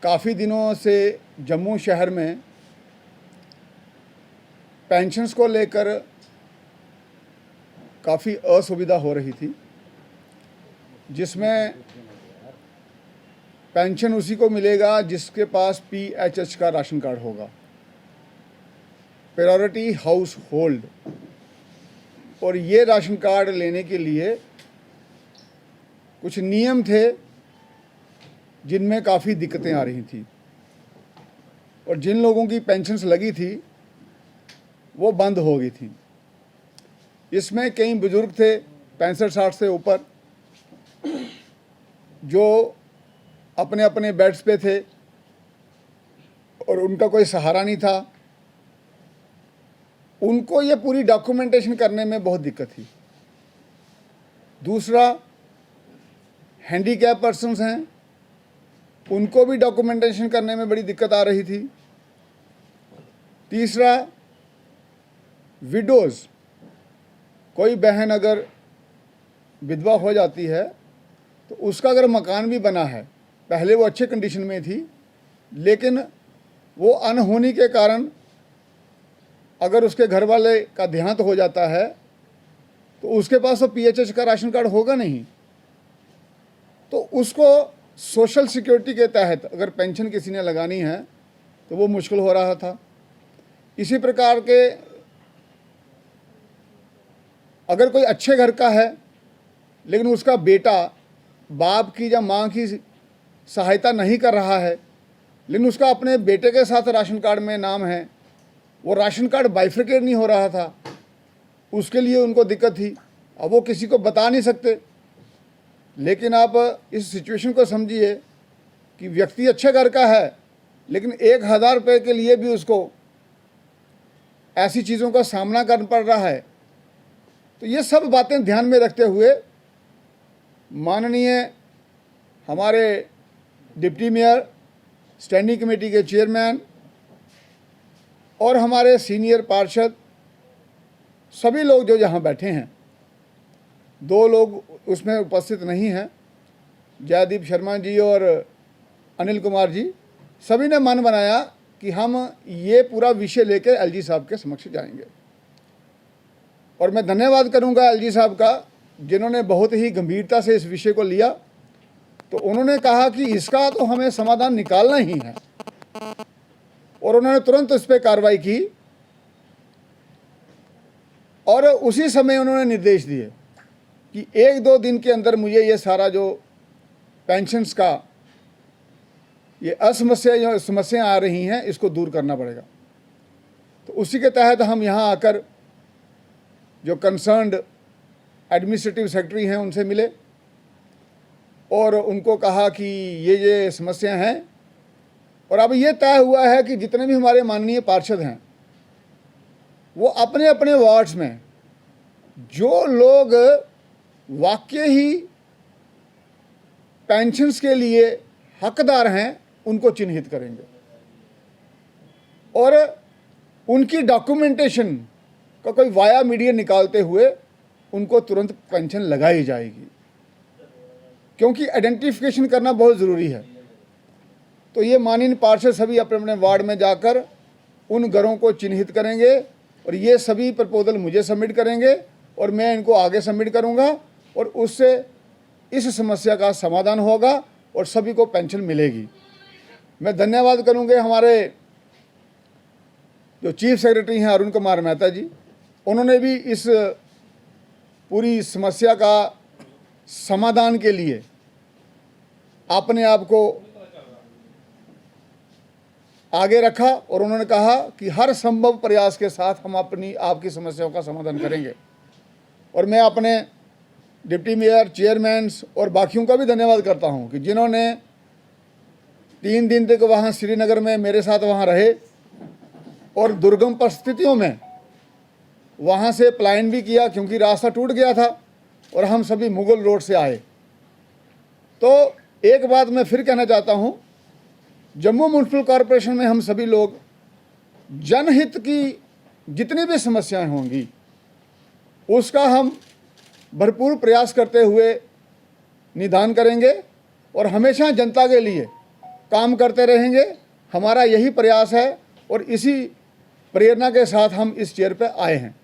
काफ़ी दिनों से जम्मू शहर में पेंशन्स को लेकर काफ़ी असुविधा हो रही थी, जिसमें पेंशन उसी को मिलेगा जिसके पास PHH का राशन कार्ड होगा, प्रायोरिटी हाउस होल्ड। और ये राशन कार्ड लेने के लिए कुछ नियम थे जिनमें काफ़ी दिक्कतें आ रही थी, और जिन लोगों की पेंशन्स लगी थी वो बंद हो गई थी। इसमें कई बुजुर्ग थे 65-60 से ऊपर, जो अपने अपने बेड्स पे थे और उनका कोई सहारा नहीं था। उनको ये पूरी डॉक्यूमेंटेशन करने में बहुत दिक्कत थी। दूसरा, हैंडीकैप पर्सन्स हैं, उनको भी डॉक्यूमेंटेशन करने में बड़ी दिक्कत आ रही थी। तीसरा, विडोज़, कोई बहन अगर विधवा हो जाती है तो उसका अगर मकान भी बना है, पहले वो अच्छे कंडीशन में थी, लेकिन वो अनहोनी के कारण अगर उसके घर वाले का देहांत हो जाता है तो उसके पास तो PHH का राशन कार्ड होगा नहीं, तो उसको सोशल सिक्योरिटी के तहत अगर पेंशन किसी ने लगानी है तो वो मुश्किल हो रहा था। इसी प्रकार के अगर कोई अच्छे घर का है लेकिन उसका बेटा बाप की या माँ की सहायता नहीं कर रहा है, लेकिन उसका अपने बेटे के साथ राशन कार्ड में नाम है, वो राशन कार्ड बाइफरकेट नहीं हो रहा था, उसके लिए उनको दिक्कत थी। अब वो किसी को बता नहीं सकते। लेकिन आप इस सिचुएशन को समझिए कि व्यक्ति अच्छे घर का है लेकिन 1000 रुपये के लिए भी उसको ऐसी चीज़ों का सामना करना पड़ रहा है। तो ये सब बातें ध्यान में रखते हुए माननीय हमारे डिप्टी मेयर, स्टैंडिंग कमेटी के चेयरमैन और हमारे सीनियर पार्षद, सभी लोग जो यहाँ बैठे हैं, 2 लोग उसमें उपस्थित नहीं हैं, जयदीप शर्मा जी और अनिल कुमार जी, सभी ने मन बनाया कि हम ये पूरा विषय लेकर LG साहब के समक्ष जाएंगे। और मैं धन्यवाद करूंगा LG साहब का, जिन्होंने बहुत ही गंभीरता से इस विषय को लिया। तो उन्होंने कहा कि इसका तो हमें समाधान निकालना ही है, और उन्होंने तुरंत इस पर कार्रवाई की। और उसी समय उन्होंने निर्देश दिए कि 1-2 दिन के अंदर मुझे ये सारा जो पेंशन्स का ये जो समस्याएं आ रही हैं इसको दूर करना पड़ेगा। तो उसी के तहत हम यहाँ आकर जो कंसर्न्ड एडमिनिस्ट्रेटिव सेक्रेटरी हैं उनसे मिले और उनको कहा कि ये समस्याएं हैं। और अब ये तय हुआ है कि जितने भी हमारे माननीय पार्षद हैं वो अपने अपने वार्ड्स में जो लोग वाकई ही पेंशन्स के लिए हकदार हैं उनको चिन्हित करेंगे और उनकी डॉक्यूमेंटेशन का कोई वाया मीडिया निकालते हुए उनको तुरंत पेंशन लगाई जाएगी, क्योंकि आइडेंटिफिकेशन करना बहुत ज़रूरी है। तो ये माननीय पार्षद सभी अपने अपने वार्ड में जाकर उन घरों को चिन्हित करेंगे और ये सभी प्रपोजल मुझे सबमिट करेंगे और मैं इनको आगे सबमिट करूंगा और उससे इस समस्या का समाधान होगा और सभी को पेंशन मिलेगी। मैं धन्यवाद करूंगे हमारे जो चीफ सेक्रेटरी हैं अरुण कुमार मेहता जी, उन्होंने भी इस पूरी समस्या का समाधान के लिए अपने आप को आगे रखा और उन्होंने कहा कि हर संभव प्रयास के साथ हम आपकी समस्याओं का समाधान करेंगे। और मैं अपने डिप्टी मेयर, चेयरमैन और बाकियों का भी धन्यवाद करता हूं कि जिन्होंने 3 दिन तक वहां श्रीनगर में मेरे साथ वहां रहे और दुर्गम परिस्थितियों में वहां से पलायन भी किया, क्योंकि रास्ता टूट गया था और हम सभी मुगल रोड से आए। तो एक बात मैं फिर कहना चाहता हूं, जम्मू म्युनिसिपल कॉरपोरेशन में हम सभी लोग जनहित की जितनी भी समस्याएं होंगी उसका हम भरपूर प्रयास करते हुए निदान करेंगे और हमेशा जनता के लिए काम करते रहेंगे। हमारा यही प्रयास है और इसी प्रेरणा के साथ हम इस चेयर पे आए हैं।